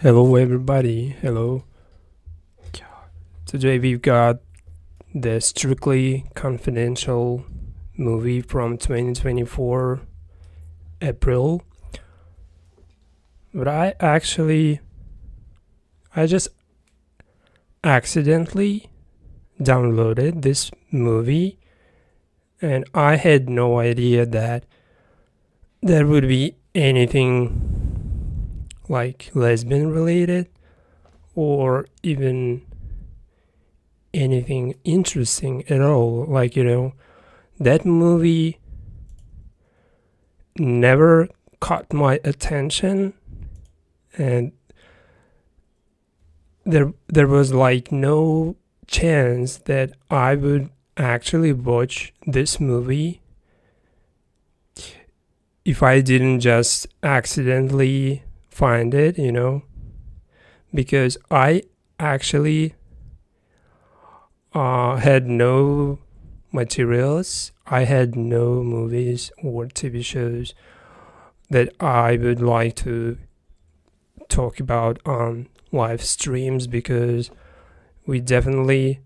Hello, everybody. Hello. Today we've got the Strictly Confidential movie from 2024 April. But I just accidentally downloaded this movie, and I had no idea that there would be anything like lesbian related or even anything interesting at all. That movie never caught my attention, and there was like no chance that I would actually watch this movie if I didn't just accidentally find it, because I actually had no materials. I had no movies or TV shows that I would like to talk about on live streams, because we definitely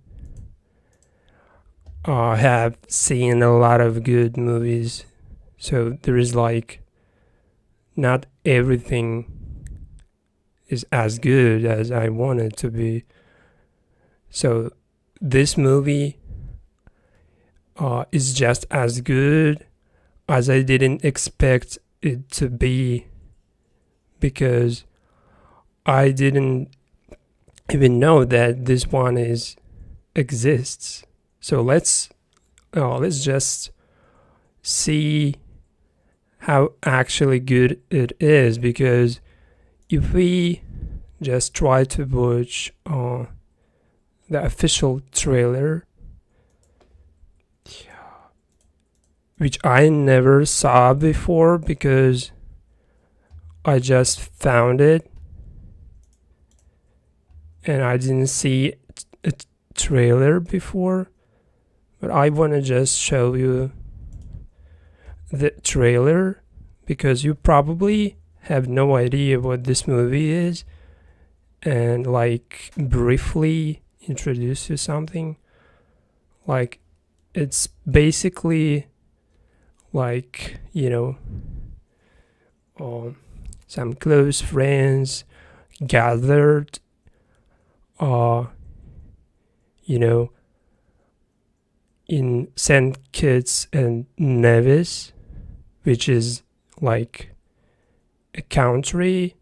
have seen a lot of good movies. So there is like not everything is as good as I want it to be. So this movie is just as good as I didn't expect it to be, because I didn't even know that this one exists. So let's just see how actually good it is, because if we just try to watch the official trailer, which I never saw before because I just found it and I didn't see a trailer before, but I want to just show you the trailer because you probably have no idea what this movie is, and like briefly introduce you something. Like, it's basically like, some close friends gathered in St. Kitts and Nevis, which is like a country,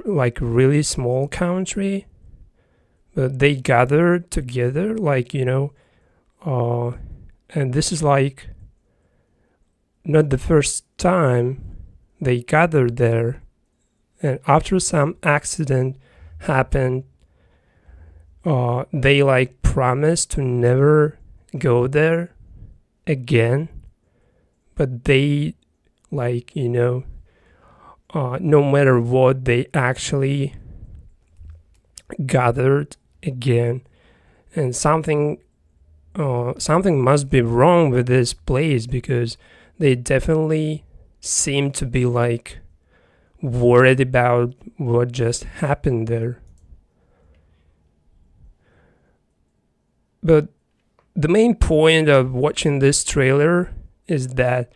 like really small country, but they gathered together, and this is like not the first time they gathered there. And after some accident happened, they like promised to never go there again, but they no matter what, they actually gathered again. And something must be wrong with this place, because they definitely seem to be like worried about what just happened there. But the main point of watching this trailer is that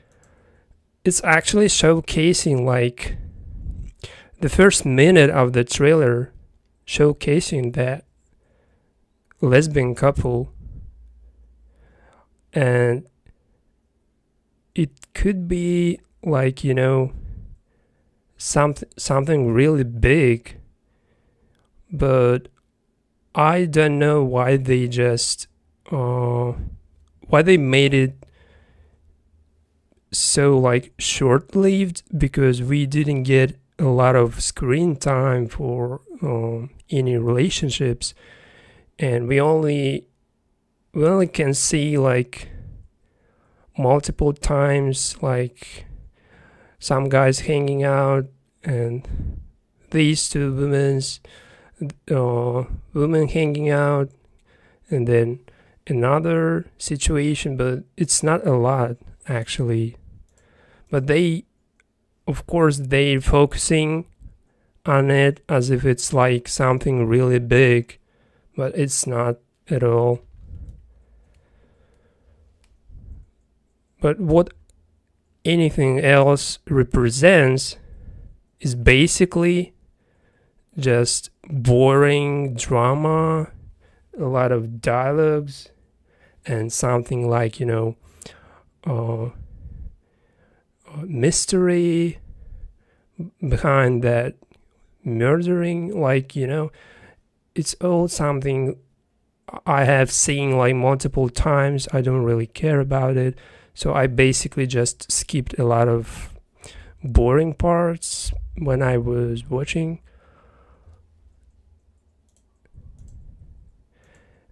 it's actually showcasing like the first minute of the trailer, showcasing that lesbian couple, and it could be like something really big, but I don't know why they just why they made it so like short-lived, because we didn't get a lot of screen time for any relationships, and we only can see like multiple times like some guys hanging out and these two women hanging out, and then another situation, but it's not a lot actually. But they're focusing on it as if it's like something really big, but it's not at all. But what anything else represents is basically just boring drama, a lot of dialogues, and something like, mystery behind that murdering, like, it's all something I have seen like multiple times. I don't really care about it, so I basically just skipped a lot of boring parts when I was watching.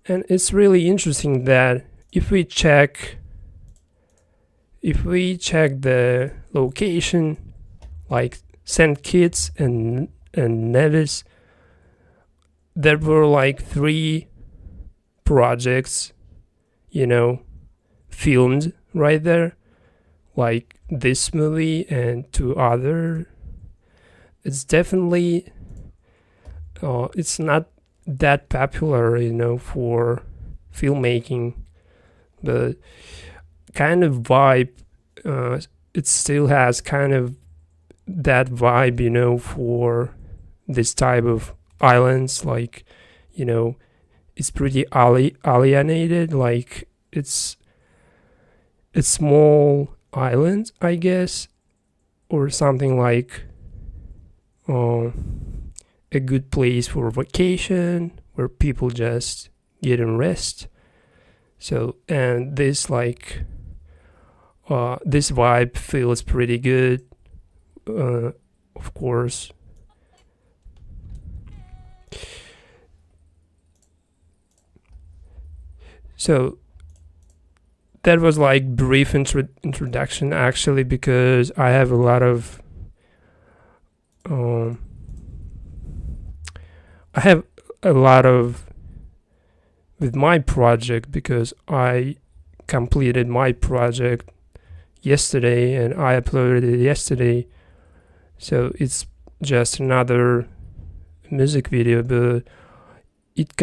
And it's really interesting that if we check the location, like St. Kitts and Nevis, there were like 3 projects, filmed right there, like this movie and 2 other. It's definitely it's not that popular, for filmmaking, but kind of vibe, it still has kind of that vibe, for this type of islands, like, it's pretty alienated, like it's a small island, I guess, or something like a good place for vacation where people just get and rest. So, and this like this vibe feels pretty good, of course. So that was like brief introduction, actually, because I have a lot of with my project, because I completed my project yesterday and I uploaded it yesterday. So it's just another music video, but it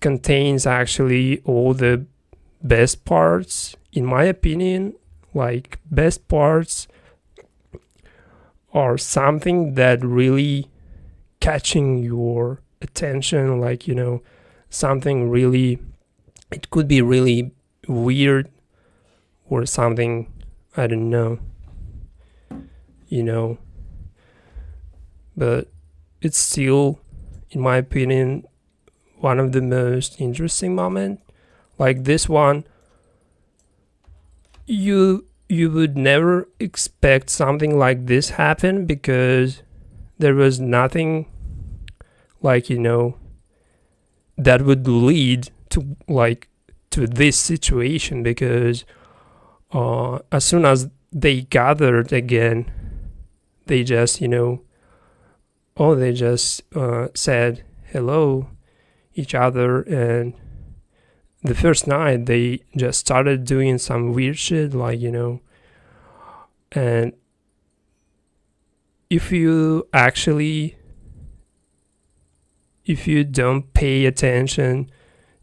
contains actually all the best parts, in my opinion. Like, best parts are something that really catching your attention, like, something really, it could be really weird or something, I don't know, but it's still, in my opinion, one of the most interesting moments. Like this one, you would never expect something like this happen, because there was nothing like, that would lead to this situation, because as soon as they gathered again, they just said hello each other, and the first night they just started doing some weird shit, like, and if you don't pay attention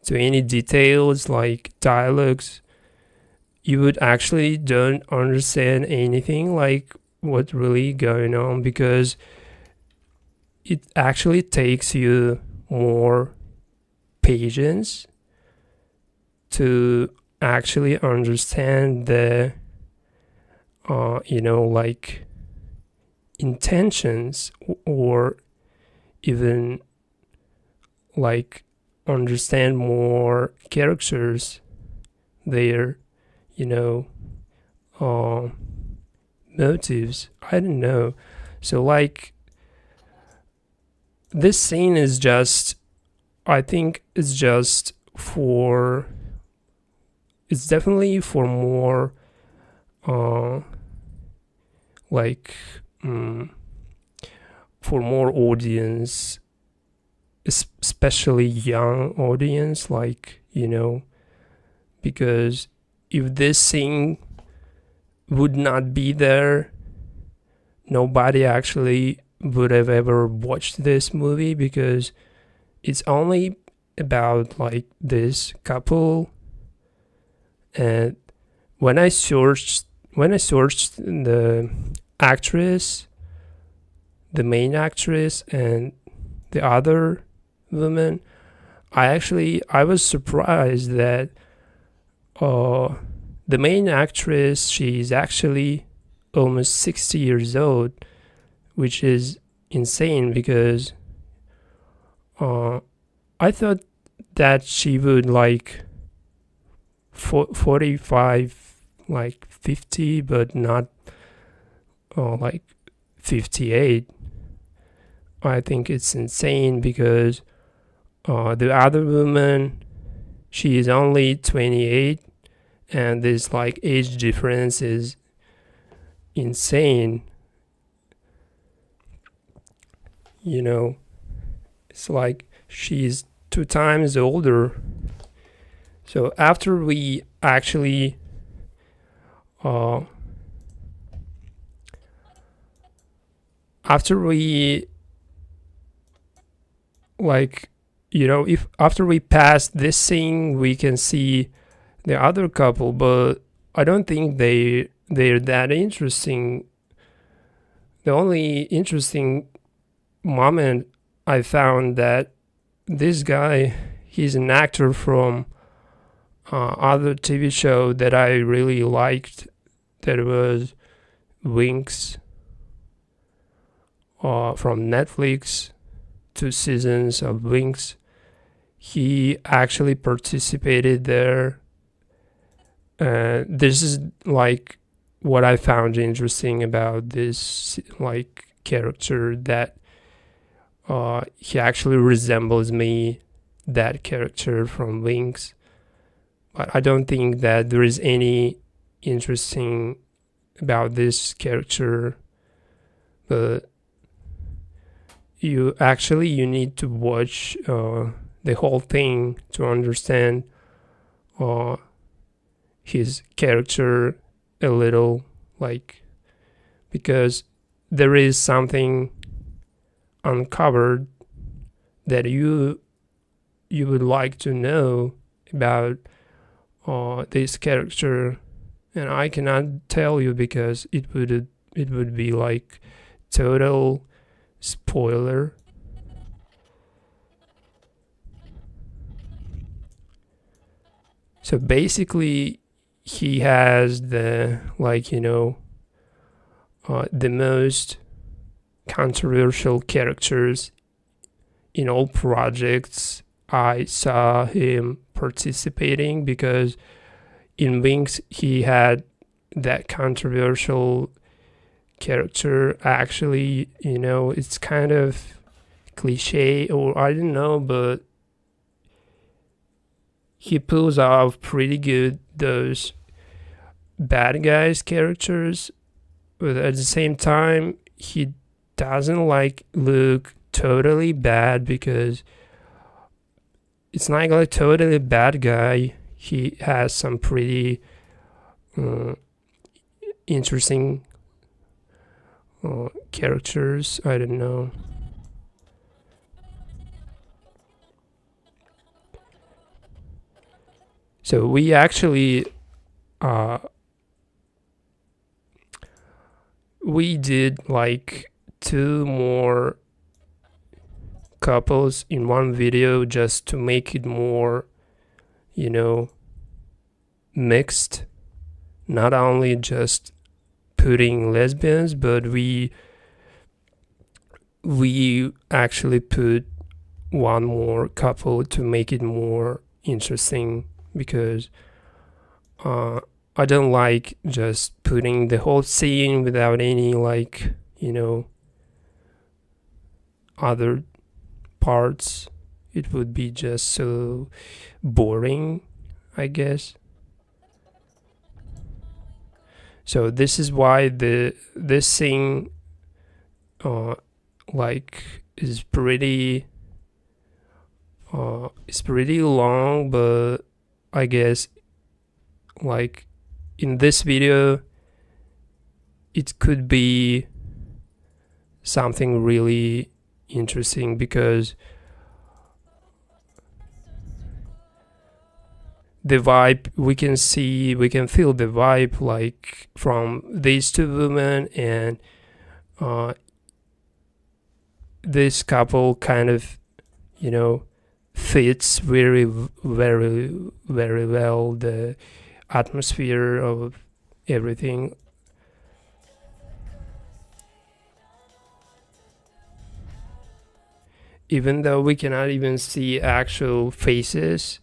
to any details like dialogues, you would actually don't understand anything, like what's really going on, because it actually takes you more patience to actually understand the like intentions, or even like understand more characters, their motives, I don't know. So like, this scene is just, I think it's just it's definitely for more like for more audience, especially young audience, like, because if this scene would not be there, nobody actually would have ever watched this movie because it's only about like this couple. And when I searched the actress, the main actress, and the other woman, I was surprised that the main actress, she's actually almost 60 years old, which is insane because I thought that she would like 45, like 50, but not like 58. I think it's insane because the other woman, she is only 28, and this like age difference is insane. You know, it's like she's 2 times older. So after we actually like, you know, if after we pass this scene we can see the other couple, but I don't think they're that interesting. The only interesting moment I found that this guy, he's an actor from other TV show that I really liked, that was Winx from Netflix, 2 seasons of Winx. He actually participated there. This is like what I found interesting about this like character, that he actually resembles me, that character from Winx. But I don't think that there is any interesting about this character. But you need to watch the whole thing to understand his character a little, like, because there is something uncovered that you would like to know about this character, and I cannot tell you because it would be like total spoiler. So basically he has the, like, you know, the most controversial characters in all projects I saw him participating, because in Winx he had that controversial character. Actually, you know, it's kind of cliche, or I don't know, but he pulls off pretty good those bad guys characters, but at the same time he doesn't like look totally bad, because it's not like totally bad guy. He has some pretty interesting characters. I don't know. So we actually we did like 2 more couples in one video just to make it more, you know, mixed. Not only just putting lesbians, but we actually put one more couple to make it more interesting, because I don't like just putting the whole scene without any, like, you know, other parts. It would be just so boring, I guess. So this is why this scene like is pretty long, but I guess like in this video it could be something really interesting, because the vibe we can feel the vibe like from these two women, and this couple kind of, you know, fits very well the atmosphere of everything. Even though we cannot even see actual faces,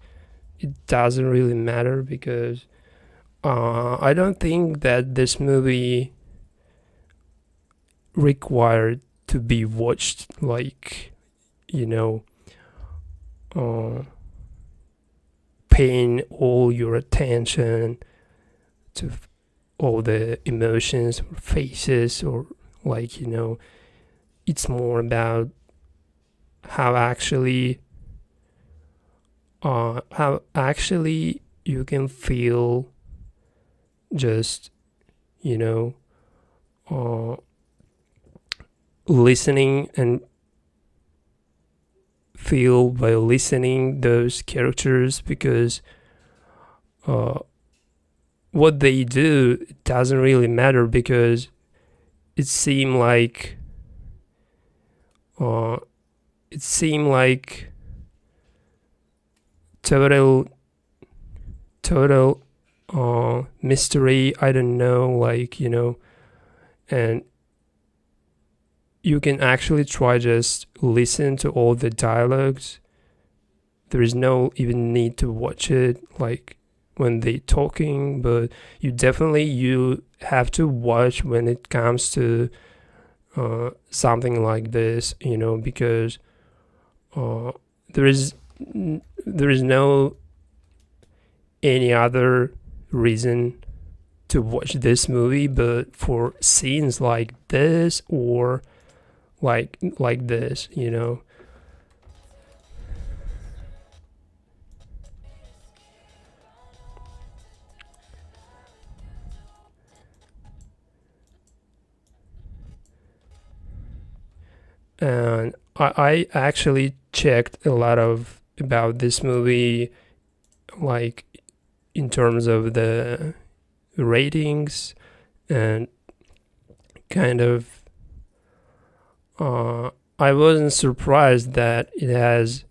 it doesn't really matter, because I don't think that this movie required to be watched, like, you know, paying all your attention to all the emotions or faces, or like, you know, it's more about how actually you can feel, just, you know, listening and feel by listening those characters, because what they do, it doesn't really matter, because it seemed like total mystery, I don't know, like, you know, and you can actually try just listen to all the dialogues. There is no even need to watch it, like when they talking, but you have to watch when it comes to something like this, you know, because there is no any other reason to watch this movie but for scenes like this, or like this, you know. And I actually checked a lot of about this movie, like in terms of the ratings, and kind of I wasn't surprised that it has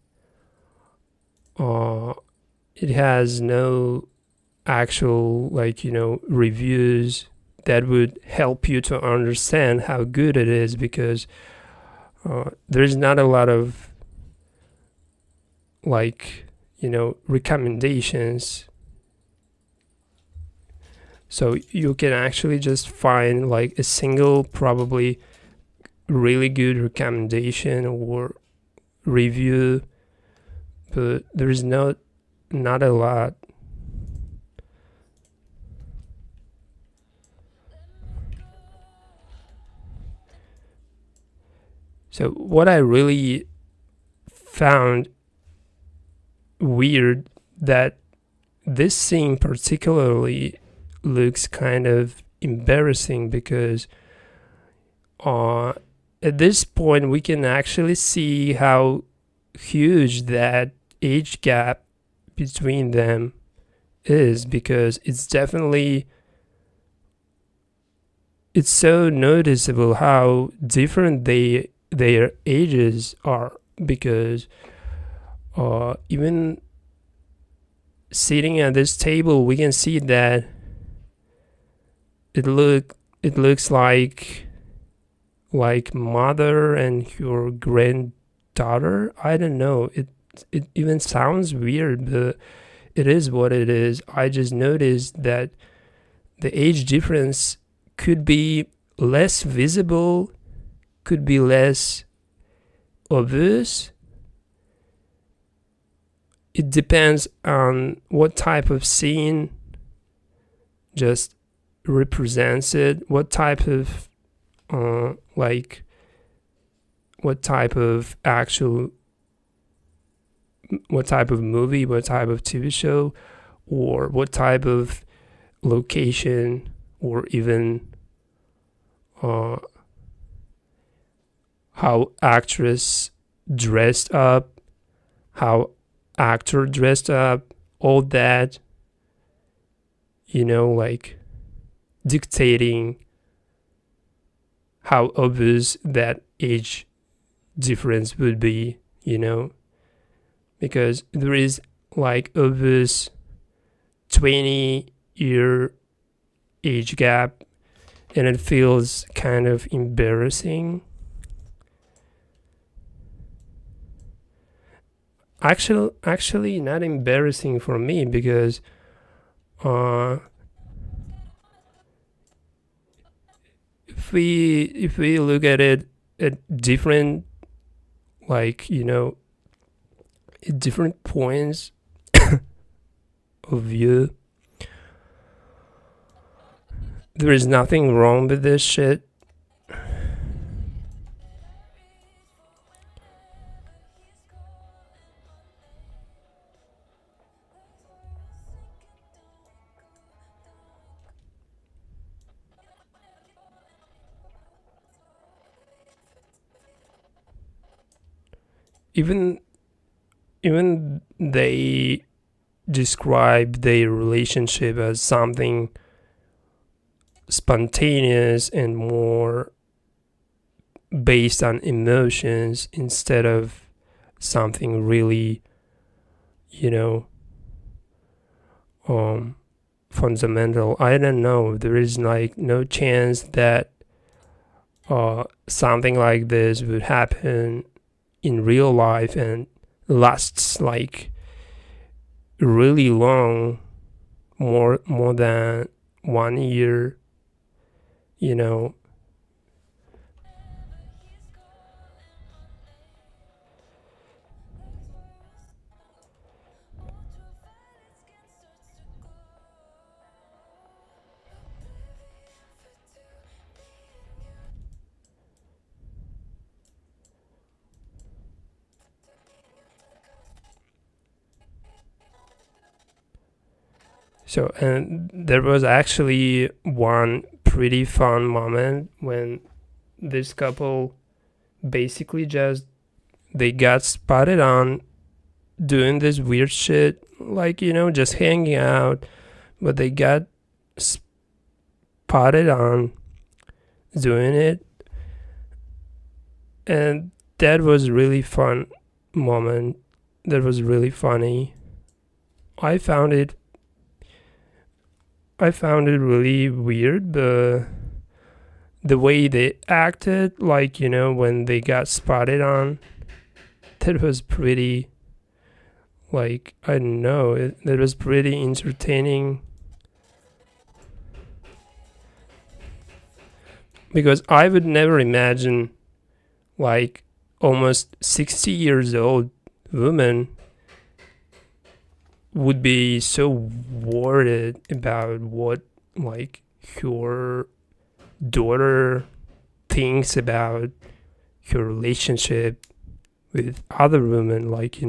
no actual, like, you know, reviews that would help you to understand how good it is, because there's not a lot of, like, you know, recommendations, so you can actually just find like a single probably really good recommendation or review, but there's not a lot. So what I really found weird, that this scene particularly looks kind of embarrassing, because at this point we can actually see how huge that age gap between them is, because it's so noticeable how different their ages are, because even sitting at this table we can see that it looks like mother and your granddaughter. I don't know, it even sounds weird, but it is what it is. I just noticed that the age difference could be less visible, could be less obvious. It depends on what type of scene just represents it, what type of what type of movie, what type of TV show, or what type of location, or even how actress dressed up, how actor dressed up, all that, like dictating how obvious that age difference would be, because there is like obvious 20-year age gap, and it feels kind of embarrassing. Actually not embarrassing for me, because if we look at it at different, like, at different points of view, there is nothing wrong with this shit. Even they describe their relationship as something spontaneous and more based on emotions instead of something really, fundamental. I don't know. There is like no chance that something like this would happen in real life and lasts like really long, more than 1 year, So, and there was actually one pretty fun moment when this couple basically just, they got spotted on doing this weird shit, like, just hanging out, but they got spotted on doing it. And that was really fun moment. That was really funny. I found it really weird, but the way they acted, like, when they got spotted on, that was pretty, like, I don't know, that was pretty entertaining. Because I would never imagine, like, almost 60 years old woman would be so worried about what, like, her daughter thinks about her relationship with other women. Like,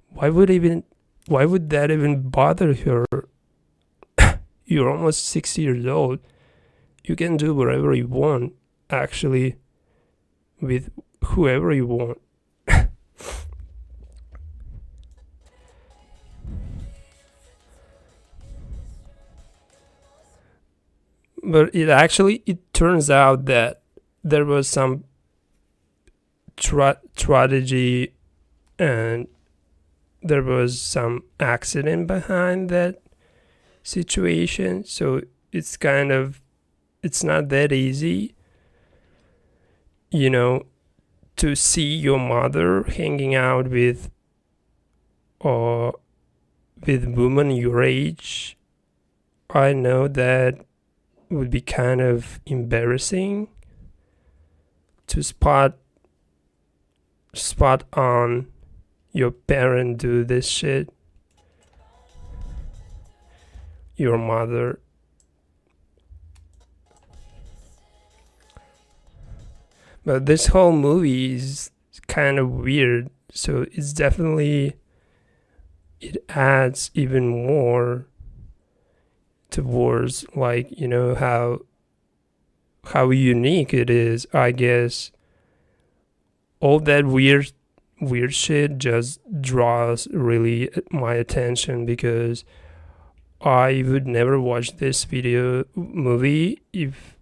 why would that even bother her? You're almost 60 years old. You can do whatever you want, actually, with whoever you want. But it turns out that there was some tragedy, and there was some accident behind that situation. So it's not that easy, to see your mother hanging out with women your age. I know that would be kind of embarrassing to spot on your parent do this shit, your mother. But this whole movie is kind of weird, so it's definitely, it adds even more towards, like, how unique it is, I guess, all that weird shit just draws really my attention, because I would never watch this movie if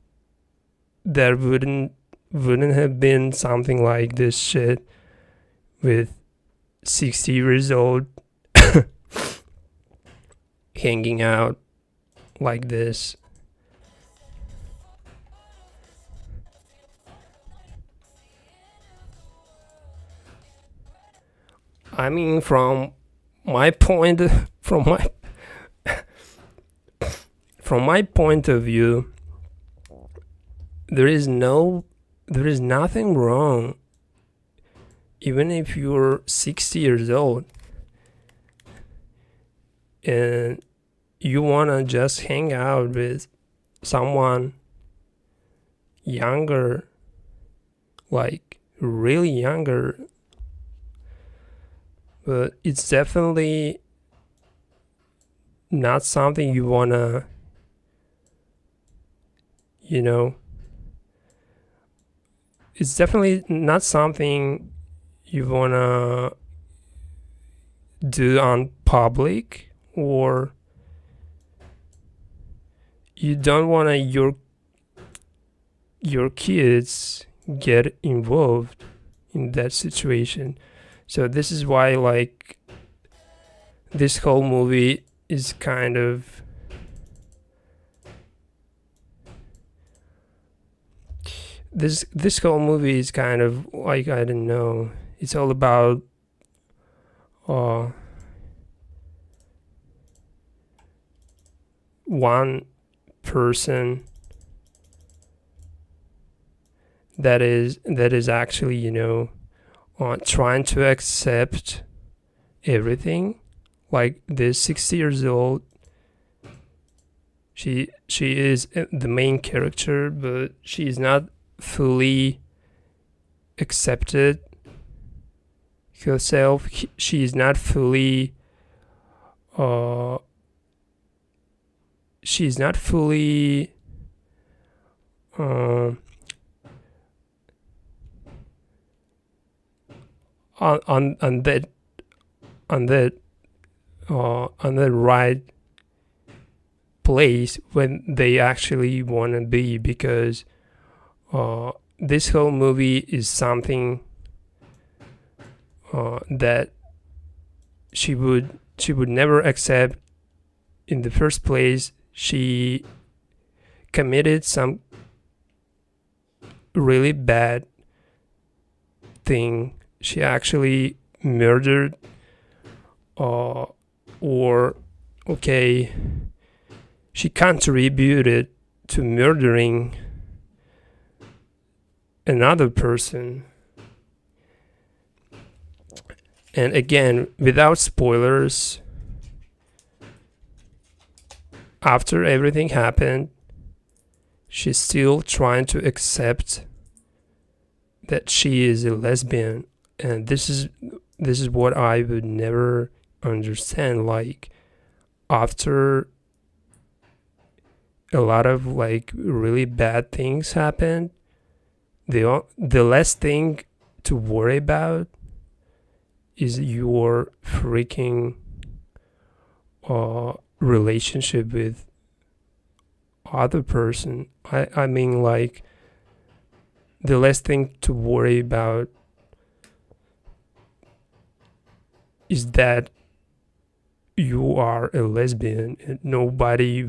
there wouldn't have been something like this shit with 60 years old hanging out like this. I mean, from my point from my point of view, there is nothing wrong even if you're 60 years old and you want to just hang out with someone younger, like really younger. But it's definitely not something you want to, it's definitely not something you want to do on public, or you don't want to your kids get involved in that situation. So this is why, like, this whole movie is kind of this whole movie is kind of like, I don't know, it's all about one person that is actually, trying to accept everything. Like, this 60 years old, she is the main character, but she is not fully accepted herself. She is not fully on the right place when they actually want to be, because this whole movie is something that she would never accept in the first place. She committed some really bad thing. She actually murdered, she contributed to murdering another person. And again, without spoilers, after everything happened, she's still trying to accept that she is a lesbian. And this is what I would never understand. Like, after a lot of, like, really bad things happened, the less thing to worry about is your freaking relationship with other person. I mean, like, the less thing to worry about is that you are a lesbian, and nobody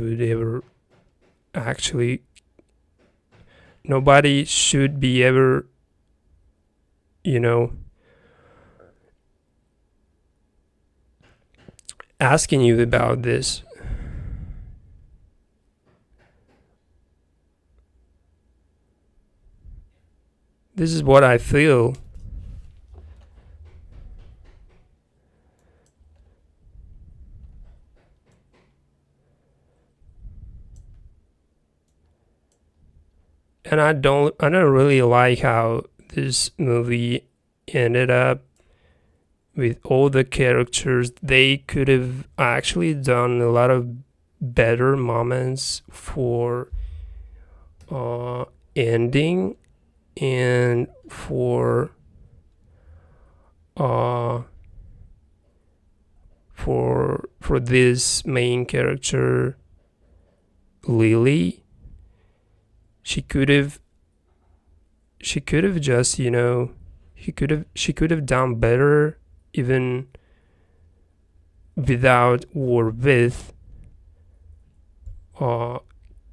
should be ever, asking you about this. This is what I feel. And I don't really like how this movie ended up with all the characters. They could have actually done a lot of better moments for ending and for uh for this main character Lily, she could have just, she could have done better, even without or with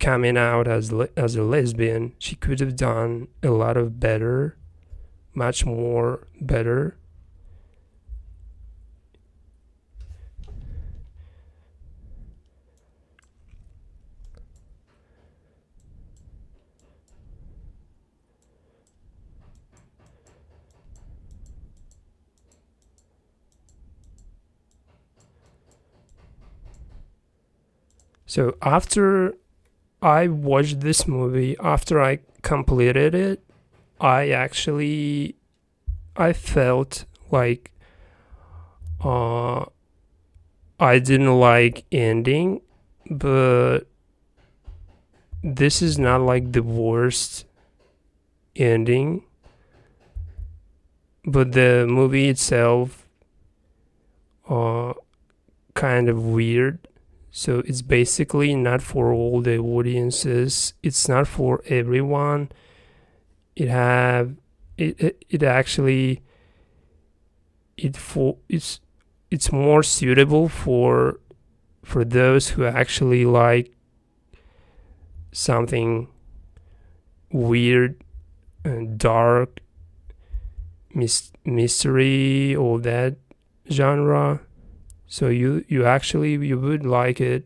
coming out as a lesbian. She could have done a lot of better, much more better. So after I watched this movie, after I completed it, I felt like I didn't like ending, but this is not like the worst ending. But the movie itself kind of weird. So it's basically not for all the audiences. It's not for everyone. It actually it's more suitable for those who actually like something weird and dark, mystery, all that genre. So you would like it.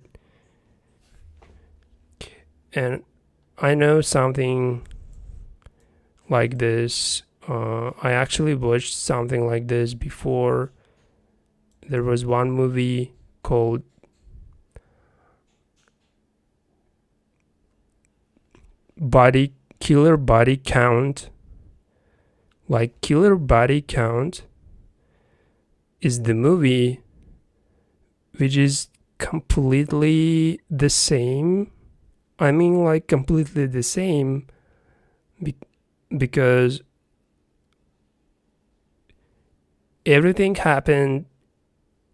And I know something like this. I actually watched something like this before. There was one movie called Killer Body Count. Like, Killer Body Count is the movie which is completely the same. I mean, like, completely the same, because everything happened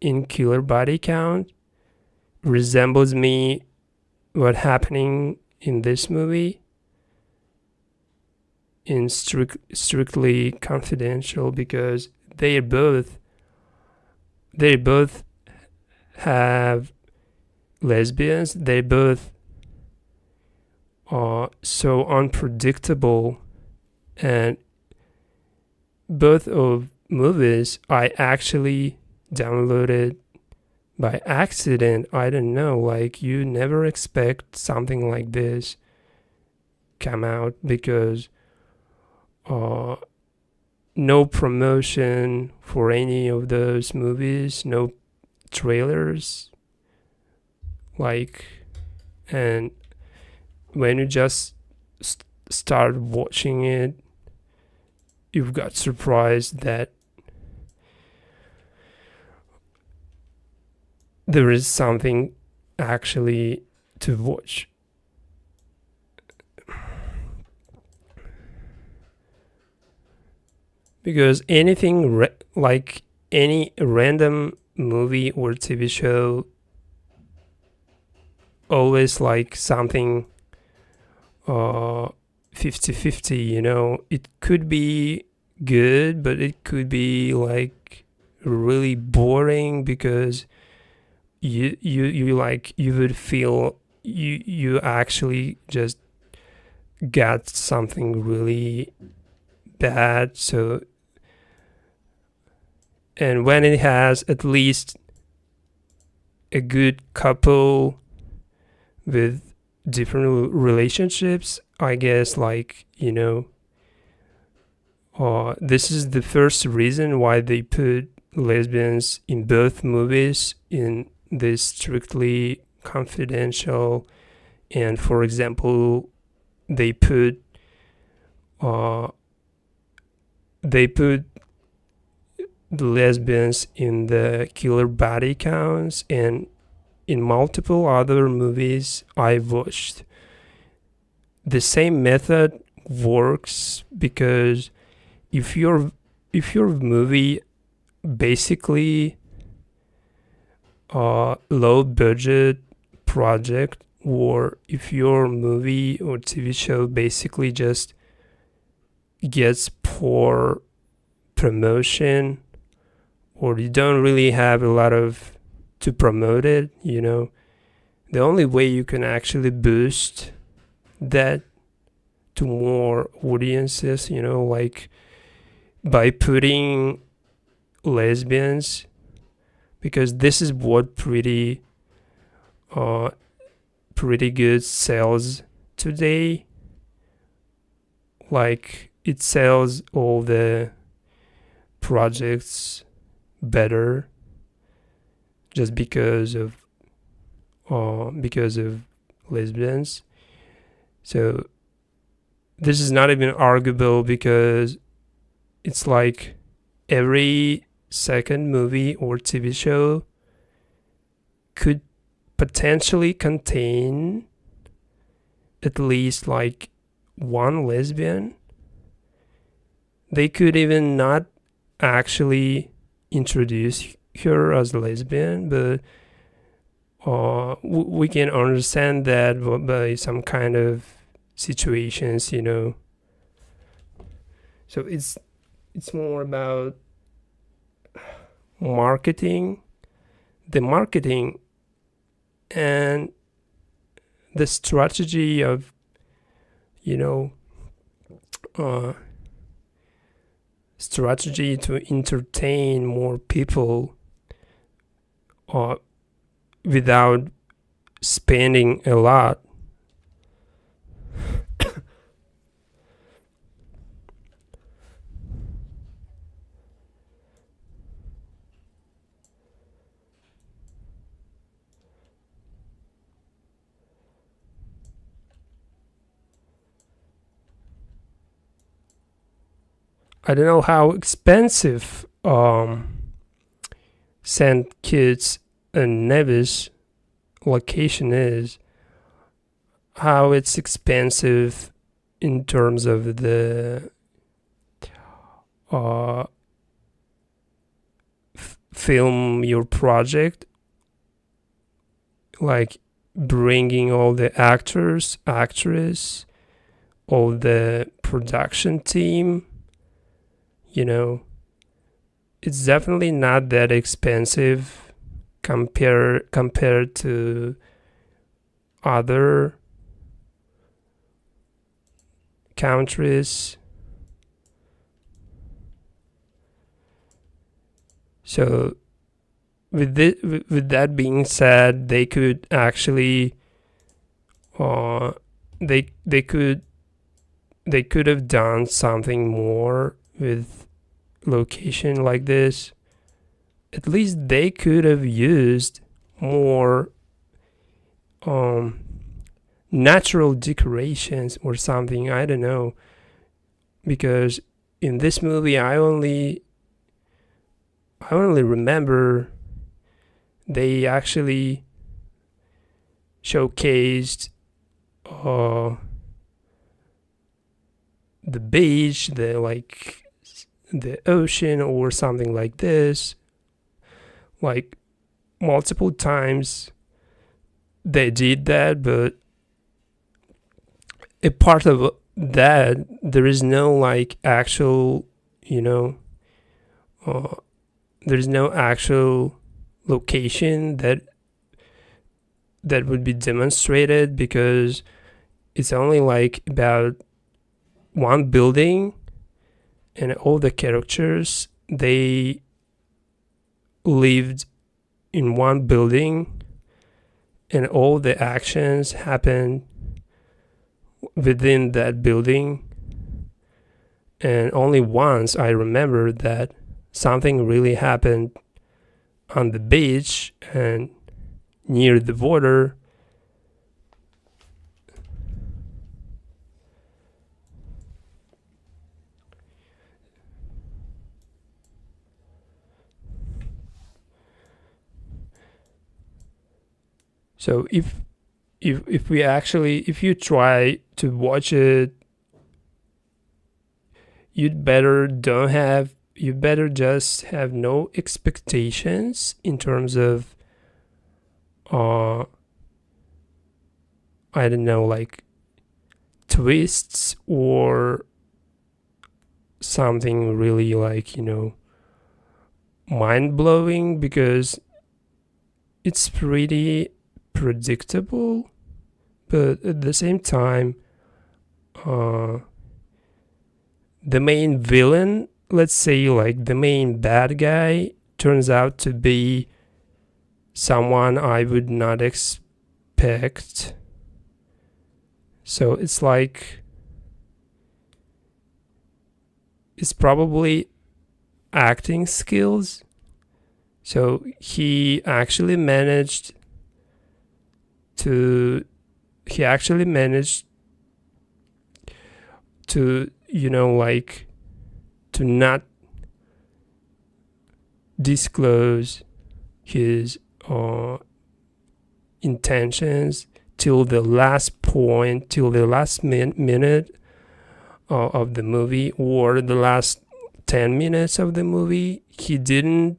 in Killer Body Count resembles me what happening in this movie in Strictly Confidential, because they both have lesbians. They both are so unpredictable, and both of movies I actually downloaded by accident. I don't know, like, you never expect something like this come out, because no promotion for any of those movies, no trailers, like, and when you just start watching it, you've got surprised that there is something actually to watch. Because anything like any random movie or TV show, always like something 50-50, it could be good, but it could be like really boring, because you would feel you actually just got something really bad. So, and when it has at least a good couple with different relationships, I guess, like, this is the first reason why they put lesbians in both movies in this Strictly Confidential. And for example, they put the lesbians in the Killer Body Counts, and in multiple other movies I've watched. The same method works, because if your movie basically a low budget project, or if your movie or TV show basically just gets poor promotion, or you don't really have a lot of to promote it, the only way you can actually boost that to more audiences, like by putting lesbians, because this is what pretty good sells today. Like it sells all the projects better just because of lesbians. So this is not even arguable, because it's like every second movie or TV show could potentially contain at least like one lesbian. They could even not actually introduce her as a lesbian, but we can understand that by some kind of situations, So it's more about marketing, the marketing and the strategy of, strategy to entertain more people without spending a lot. I don't know how expensive St. Kitts and Nevis location is, how it's expensive in terms of the film your project, like bringing all the actors, actress, all the production team. It's definitely not that expensive compared to other countries. So with that being said, they could actually they could have done something more with location like this. At least they could have used more natural decorations or something. I don't know, because in this movie I only remember they actually showcased the beach, the ocean or something like this. Like multiple times they did that, but a part of that, there is no actual, there's no actual location that would be demonstrated, because it's only about one building, and all the characters, they lived in one building, and all the actions happened within that building. And only once I remember that something really happened on the beach and near the water. So if you try to watch it, you'd better don't have you better just have no expectations in terms of I don't know, like twists or something really like, mind-blowing, because it's pretty predictable. But at the same time, the main villain, let's say like the main bad guy, turns out to be someone I would not expect. So it's like, it's probably acting skills. So he actually managed to like to not disclose his intentions till the last point, till the last minute of the movie, or the last 10 minutes of the movie. He didn't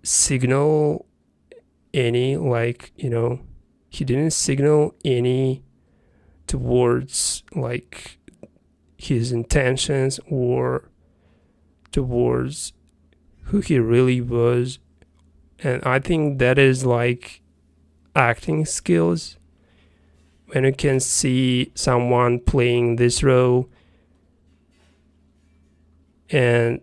signal any, like, he didn't signal any towards like his intentions or towards who he really was. And I think that is like acting skills, when you can see someone playing this role and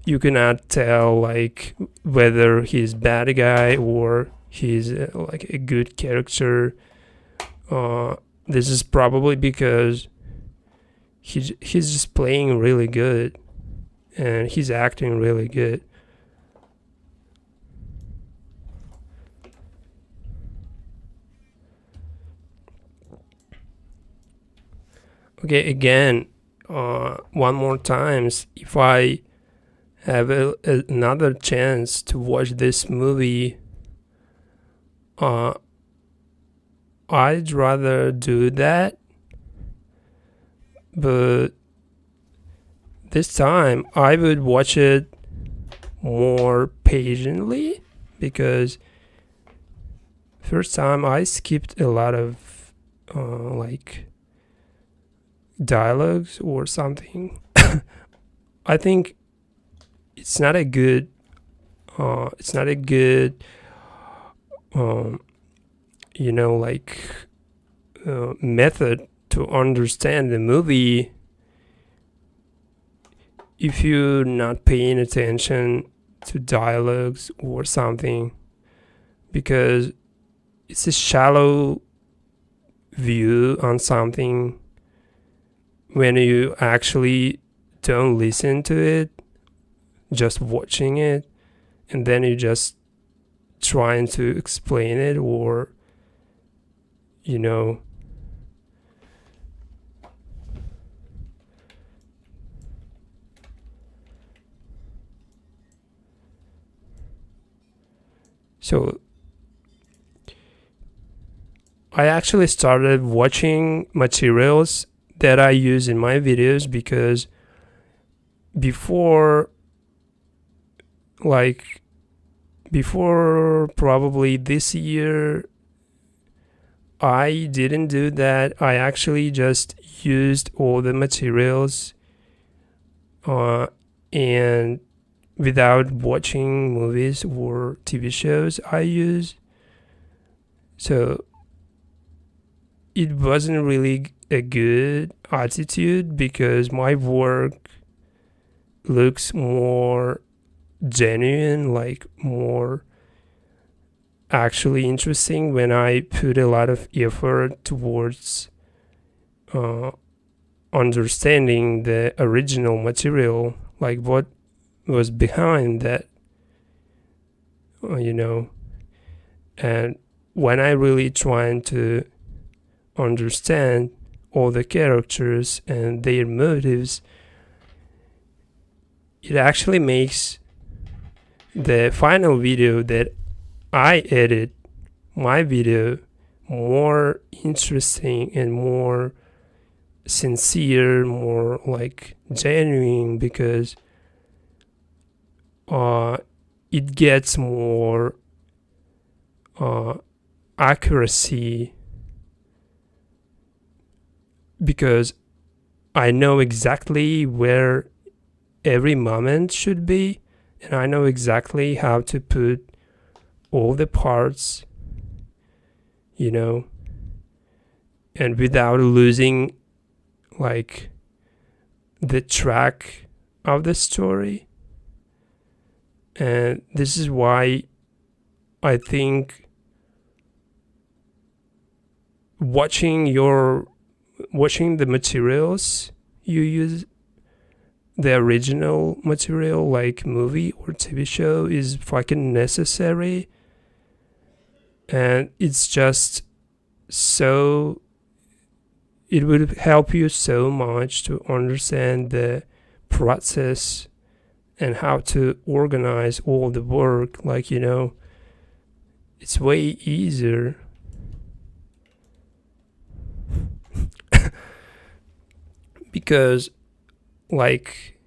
you cannot tell like whether he's bad guy or he's like a good character. This is probably because he's just playing really good and he's acting really good. Okay, again, one more times, if I have another chance to watch this movie, I'd rather do that. But this time I would watch it more patiently, because first time I skipped a lot of like dialogues or something. I think it's not a good method to understand the movie if you're not paying attention to dialogues or something, because it's a shallow view on something when you actually don't listen to it, just watching it, and then you just trying to explain it, or so I actually started watching materials that I use in my videos, because before probably this year I didn't do that. I actually just used all the materials and without watching movies or TV shows I use. So it wasn't really a good attitude, because my work looks more genuine, like more actually interesting, when I put a lot of effort towards understanding the original material, like what was behind that, and when I really trying to understand all the characters and their motives, it actually makes the final video that I edit, my video, more interesting and more sincere, more like genuine, because it gets more accuracy, because I know exactly where every moment should be, and I know exactly how to put all the parts, and without losing like the track of the story. And this is why I think watching the materials you use, the original material like movie or TV show, is fucking necessary. And it's just so, it would help you so much to understand the process and how to organize all the work. Like, it's way easier. Because like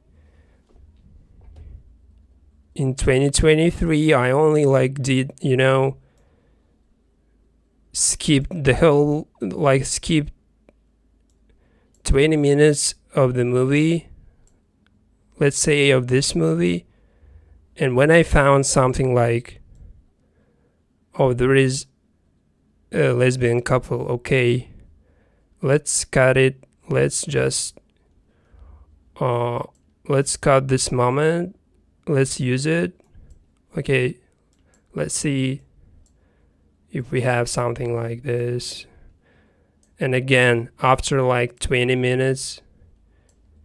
in 2023 I only like did skip 20 minutes of the movie, let's say of this movie, and when I found something like, oh, there is a lesbian couple, okay, let's cut it, let's cut this moment, let's use it, okay, let's see if we have something like this. And again, after like 20 minutes,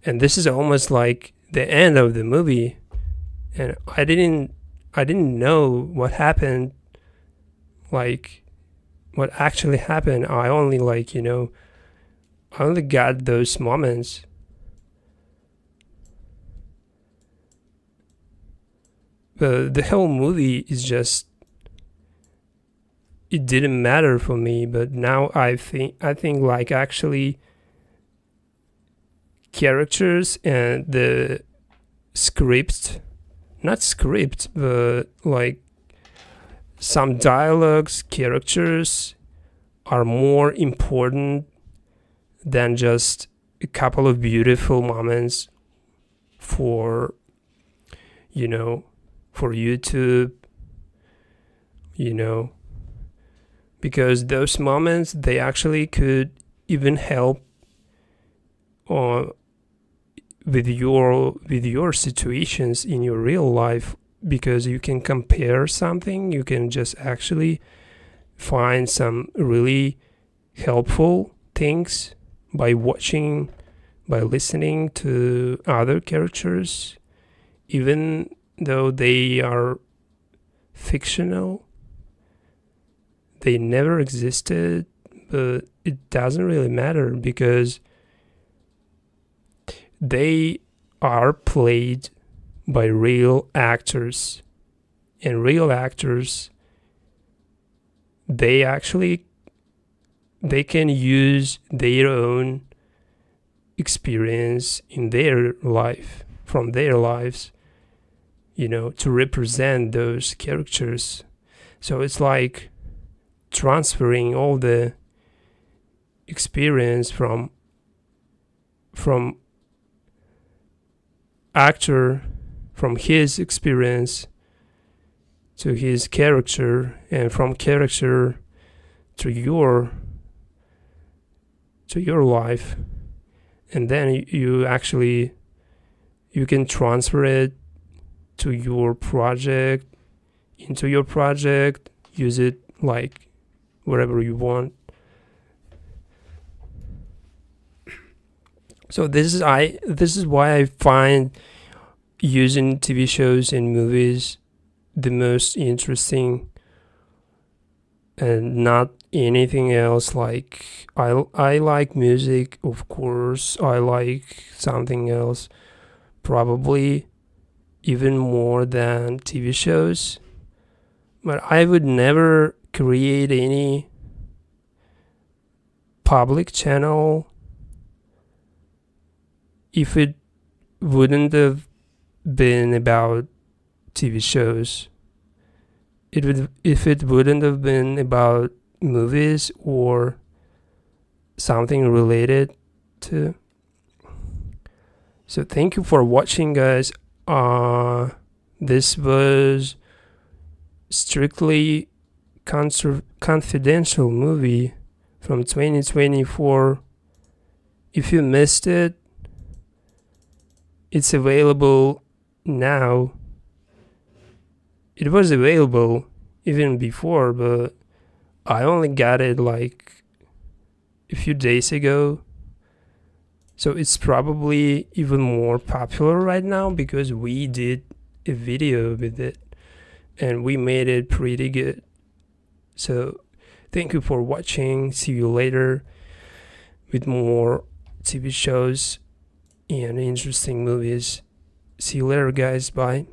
and this is almost like the end of the movie, and I didn't know what happened, like what actually happened. I only I only got those moments. The whole movie is just, it didn't matter for me. But now I think like actually characters and the not script, but like some dialogues, characters are more important than just a couple of beautiful moments for for YouTube, because those moments, they actually could even help with your situations in your real life, because you can compare something, you can just actually find some really helpful things by listening to other characters, even though they are fictional, they never existed, but it doesn't really matter, because they are played by real actors, and real actors, they can use their own experience in their life, from their lives, to represent those characters. So it's like transferring all the experience from actor, from his experience to his character, and from character to your life. And then you can transfer it to your project, into your project, use it like wherever you want. So this is why I find using TV shows and movies the most interesting, and not anything else. Like I like music, of course, I like something else probably even more than TV shows, but I would never create any public channel if it wouldn't have been about TV shows, if it wouldn't have been about movies or something related to. So thank you for watching, guys. This was strictly confidential movie from 2024. If you missed it, it's available now. It was available even before, but I only got it like a few days ago. So it's probably even more popular right now because we did a video with it and we made it pretty good. So thank you for watching. See you later with more TV shows and interesting movies. See you later, guys. Bye.